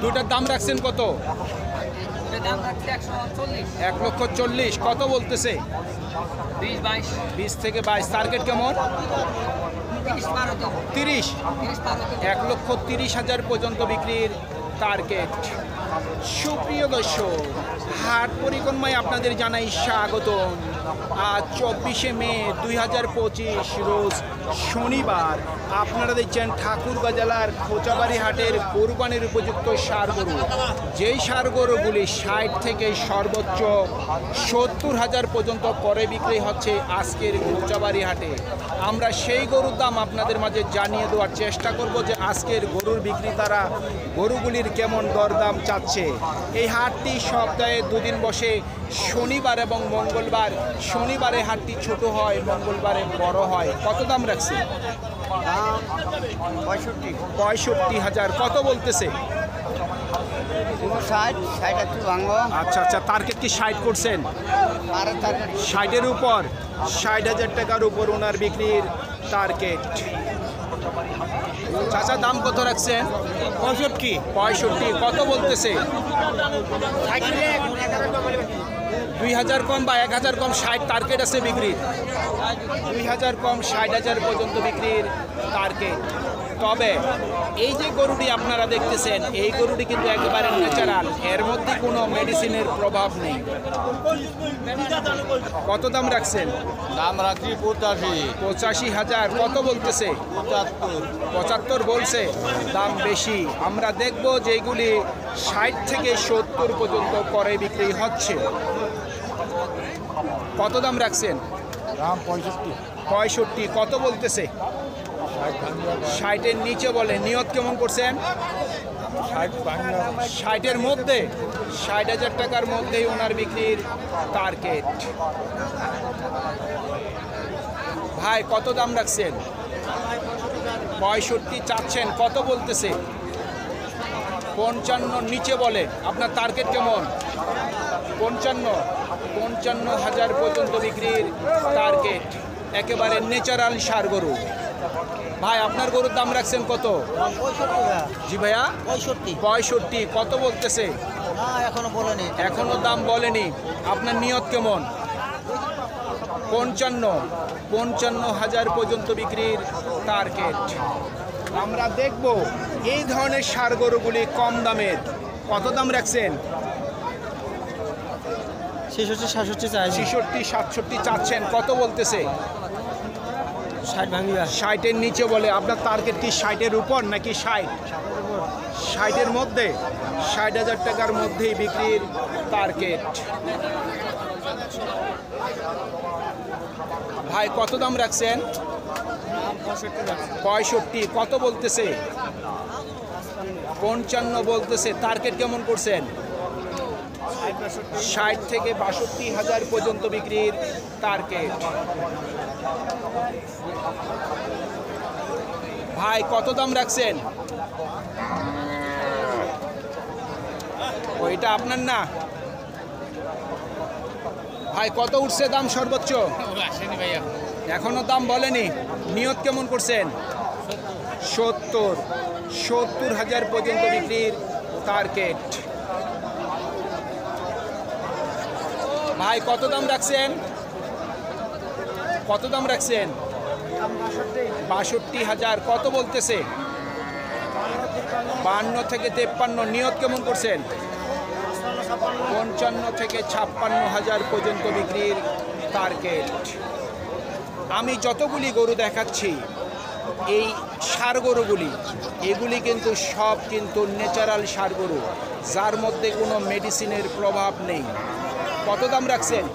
দুটার দাম রাখছেন কত? 1,40,000। কত বলতেছে? 20 থেকে 22। টার্গেট কেমন? 30। 1,30,000 পর্যন্ত বিক্রির টার্গেট। সুপ্রিয় দর্শক, হাট পরিক্রমায় আপনাদের জানাই স্বাগতম। আজ 24শে মে 2025 রোজ শনিবার। আপনারা দেখছেন ঠাকুরগাঁ জেলার খোঁচাবাড়ি হাটের কোরবানির উপযুক্ত ষাঁড় গরু। যেই ষাঁড় গরুগুলি 60 থেকে সর্বোচ্চ 70,000 পর্যন্ত করে বিক্রি হচ্ছে আজকের খোঁচাবাড়ি হাটে। আমরা সেই গরুর দাম আপনাদের মাঝে জানিয়ে দেওয়ার চেষ্টা করব যে আজকের গরুর বিক্রেতারা গরুগুলির কেমন দরদাম চাচ্ছে। এই হাটটি সপ্তাহে দুদিন বসে, শনিবার এবং মঙ্গলবার। শনিবারে হাটটি ছোট হয়, মঙ্গলবারে বড় হয়। কত দাম রাখছে? 65,000। কত বলতেছে? 60 আচ্ছা আচ্ছা, টার্গেট কি 60 করছেন? 60-এর উপর, 60,000 টাকার উপর ওনার বিক্রির টার্গেট। চাচা দাম কত রাখছেন? 65। কত বলতেছে? 2,000 কম বা 1,000 কম, 60 টার্গেট আছে বিক্রির। 2,000 কম, 60,000 পর্যন্ত বিক্রির টার্গেট। তবে এই যে গরুটি আপনারা দেখতেছেন, এই গরুটি কিন্তু একেবারে ন্যাচারাল, এর মধ্যে কোনো মেডিসিনের প্রভাব নেই। কত দাম রাখছেন? দাম রাখি 85,000। কত বলতেছে? 75 বলছে। দাম বেশি। আমরা দেখব যেগুলি 60 থেকে 70 পর্যন্ত করে বিক্রি হচ্ছে। কত দাম রাখছেন? দাম 65। কত বলতেছে? 60-এর নিচে বলে। নিয়ত কেমন করছেন? 60-এর মধ্যে, 60,000 টাকার মধ্যেই ওনার বিক্রির টার্গেট। ভাই কত দাম রাখছেন? 65 চাচ্ছেন। কত বলতেছে? 55 নিচে বলে। আপনার টার্গেট কেমন? 55,000 পর্যন্ত বিক্রির টার্গেট। একেবারে ন্যাচারাল ষাঁড় গরু। ভাই আপনার গরুর দাম রাখছেন কত? জি ভাইয়া, 65। কত বলতেছে? এখনো দাম বলেনি। আপনার নিয়ত কেমন? 55,000 পর্যন্ত বিক্রির টার্গেট। আমরা দেখব এই ধরনের ষাঁড় গরুগুলি কম দামের। কত দাম রাখছেন? 66-67 চাচ্ছেন। কত বলতেছে? 60-এর নিচে বলে। আপনার টার্গেট কি 60-এর উপর নাকি 60? 60-এর মধ্যে, 60,000 টাকার মধ্যেই বিক্রির টার্গেট। ভাই কত দাম রাখছেন? 65। কত বলতেছে? 55 বলতেছে। টার্গেট কেমন করছেন? 60 থেকে 62,000 পর্যন্ত বিক্রির টার্গেট। ভাই কত দাম রাখছেন? ওইটা আপনার না ভাই। কত উঠছে দাম সর্বোচ্চ? এখনো দাম বলেনি। নিয়ত কেমন করছেন? 70,000 পর্যন্ত বিক্রির টার্গেট। ভাই কত দাম রাখছেন? কত দাম রাখছেন? 62,000। কত বলতেছে? 52 থেকে 53। নিয়ত কেমন করছেন? 55 থেকে 56,000 পর্যন্ত বিক্রির টার্গেট। আমি যতগুলি গরু দেখাচ্ছি, এই ষাঁড় গরুগুলি, এগুলি কিন্তু সব কিন্তু ন্যাচারাল ষাঁড় গরু, যার মধ্যে কোনো মেডিসিনের প্রভাব নেই। কত দাম রাখছেন?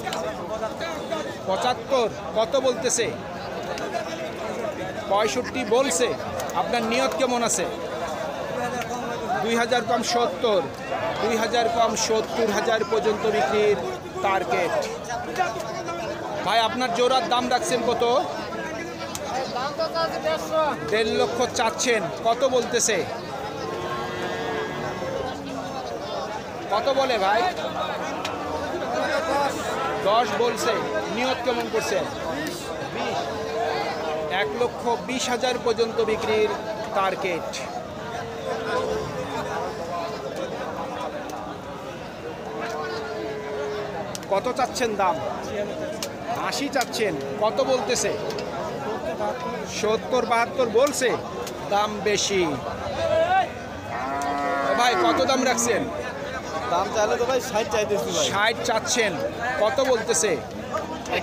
75। কত বলতেছে? 65 বলছে। আপনার নিয়ত কেমন আছে? 2,000 কম 70। 2,000 কম 70,000 পর্যন্ত বিক্রির টার্গেট। ভাই আপনার জোড়ার দাম রাখছেন কত? 1.5 লক্ষ চাচ্ছেন। কত বলতেছে? কত বলে ভাই? 10 বলছে। নিয়ত কেমন করছেন? 20। 1,20,000 পর্যন্ত বিক্রির টার্গেট। কত চাচ্ছেন দাম? 80 চাচ্ছেন। কত বলতেছে? 70-72 বলছে, দাম বেশি। ভাই কত দাম রাখছেন? দাম চাইলে তো ভাই 60 চাইতেছি ভাই। 60 চাচ্ছেন। কত বলতেছে?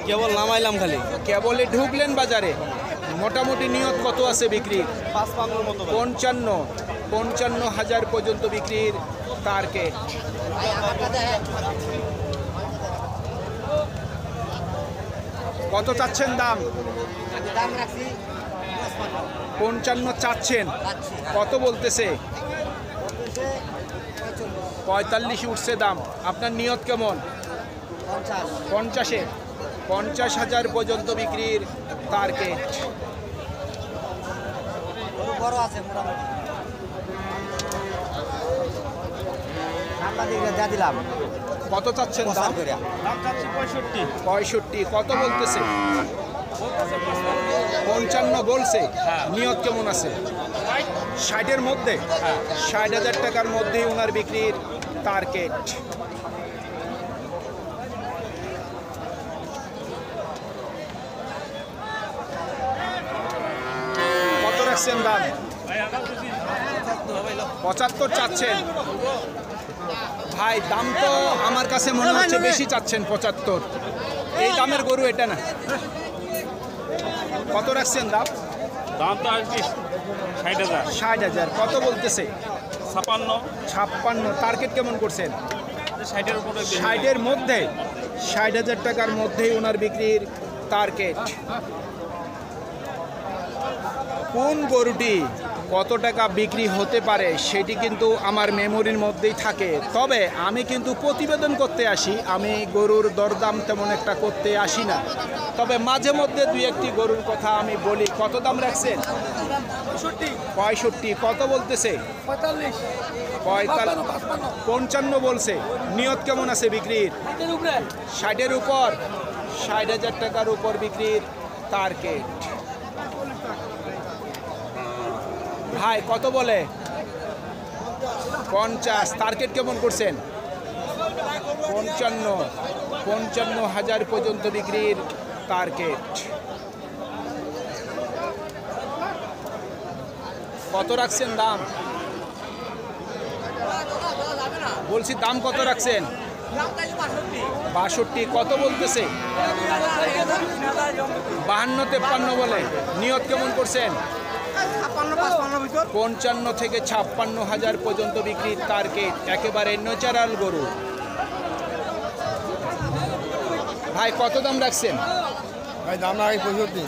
কেবল নামাইলাম খালি। কেবলে ঢুকলেন বাজারে, মোটামুটি নিয়ত কত আছে বিক্রি? 55 মতো ভাই। 55,000 পর্যন্ত বিক্রির টার্গেট। কত চাচ্ছেন দাম? দাম রাখছি 55 চাচ্ছেন। কত বলতেছে? 45 উঠছে দাম। আপনার নিয়ত কেমন? 50-এ 50,000 পর্যন্ত বিক্রির টার্গেট। বড় আছে মোটামুটি। সাংবাদিকরা দিয়ে দিলাম। কত চাচ্ছেন দাম? দাম চাচ্ছি 65। 65। কত বলতেছে? 55 বলছে। নিয়ত কেমন আছে? 60-এর মধ্যে। 60,000 টাকার মধ্যেই ওনার বিক্রির টার্গেট। কত রাখছেন দাম? 75 চাচ্ছেন। ভাই দাম তো আমার কাছে মনে হচ্ছে বেশি চাচ্ছেন। 75 এই দামের গরু এটা না। কত রাখছেন দাম? দাম তো আসবে 60,000। 60,000। কত বলতেছে? 56। টার্গেট কেমন করছেন? 60-এর উপরে 60-এর মধ্যে। 60,000 টাকার মধ্যেই ওনার বিক্রির টার্গেট। কোন গরুটি কত টাকা বিক্রি হতে পারে সেটি কিন্তু আমার মেমোরির মধ্যেই থাকে। তবে আমি কিন্তু প্রতিবেদন করতে আসি, আমি গরুর দরদাম তেমন একটা করতে আসি না। তবে মাঝে মধ্যে দুই একটি গরুর কথা আমি বলি। কত দাম রাখছেন? 65। কত বলতেছে? 55 বলছে। নিয়ত কেমন আছে বিক্রির? 60-এর উপর। 60,000 টাকার উপর বিক্রির টার্গেট। ভাই কত বলে? 50। টার্গেট কেমন করছেন? 55,000 পর্যন্ত বিক্রির টার্গেট। কত রাখছেন দাম? বলছি দাম কত রাখছেন? 62। কত বলতেছে? 52-53 বলে। নিয়ত কেমন করছেন? 55 থেকে 56,000 পর্যন্ত বিক্রির টার্গেট। একেবারে ন্যাচারাল গরু। ভাই কত দাম রাখছেন? ভাই দাম রাখি 65।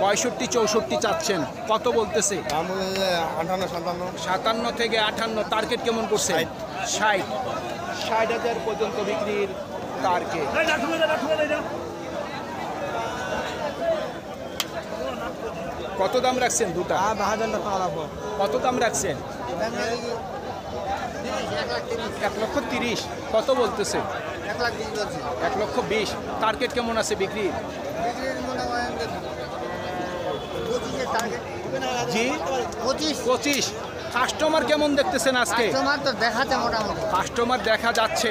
65-64 চাচ্ছেন। কত বলতেছে? দাম 58-57। 57 থেকে 58। টার্গেট কেমন করছে? 60। 60,000 পর্যন্ত বিক্রির টার্গেট। কত দাম রাখছেন দুটা? কত দাম রাখছেন? 1,30,000। কত বলতেছে? 1,20,000। টার্গেট কেমন আছে বিক্রি? জি 25। কাস্টমার কেমন দেখতেছেন আজকে? তো দেখাতে মোটামুটি। কাস্টমার দেখা যাচ্ছে।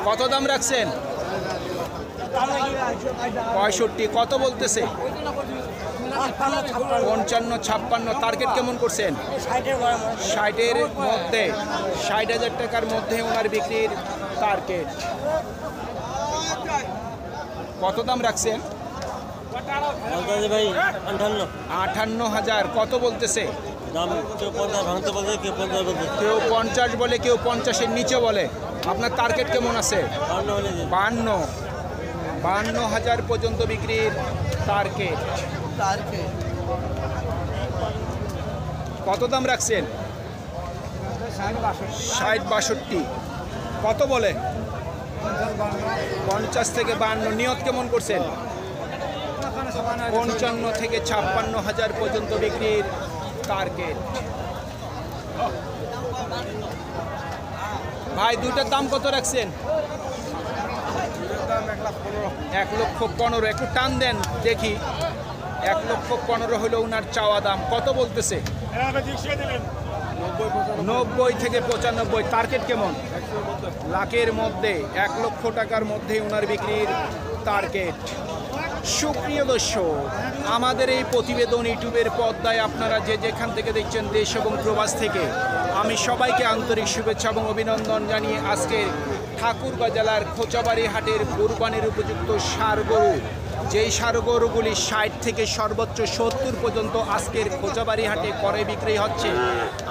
কত দাম রাখছেন? 65। কত বলতেছে? 55-56। টার্গেট কেমন করছেন? 60-এর মধ্যে। 60,000 টাকার মধ্যে ওনার বিক্রির টার্গেট। কত দাম রাখছেন? ভাই 58,000। কত বলতেছে? দাম কেউ 50 ভাঙতে বলছে, কেউ 50 বলছে। কেউ 50 বলে, কেউ 50-এর নিচে বলে। আপনার টার্গেট কেমন আছে? 52,000 পর্যন্ত বিক্রির টার্গেট। কত দাম রাখছেন? 60-62। কত বলে? 50 থেকে 52। নিয়ত কেমন করছেন? 55 থেকে 56,000 পর্যন্ত বিক্রির টার্গেট। ভাই দুইটার দাম কত রাখছেন? 1,15,000। 1,15,000। একটু টান দেন দেখি। 1,15,000 হলো ওনার চাওয়া দাম। কত বলতেছে? 90 থেকে 95। টার্গেট কেমন? লাখের মধ্যে, 1 লক্ষ টাকার মধ্যে ওনার বিক্রির টার্গেট। সুপ্রিয় দর্শক, আমাদের এই প্রতিবেদন ইউটিউবের পর্দায় আপনারা যে যেখান থেকে দেখছেন দেশ এবং প্রবাস থেকে, আমি সবাইকে আন্তরিক শুভেচ্ছা এবং অভিনন্দন জানিয়ে আজকে ঠাকুরগাঁ জেলার খোঁচাবাড়ি হাটের কুরবানির উপযুক্ত ষাঁড় গরু, যেই ষাঁড় গরুগুলি 60 থেকে সর্বোচ্চ 70 পর্যন্ত আজকের খোঁচাবাড়ি হাটে করে বিক্রি হচ্ছে,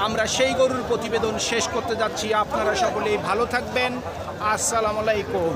আমরা সেই গরুর প্রতিবেদন শেষ করতে যাচ্ছি। আপনারা সকলেই ভালো থাকবেন। আসসালামু আলাইকুম।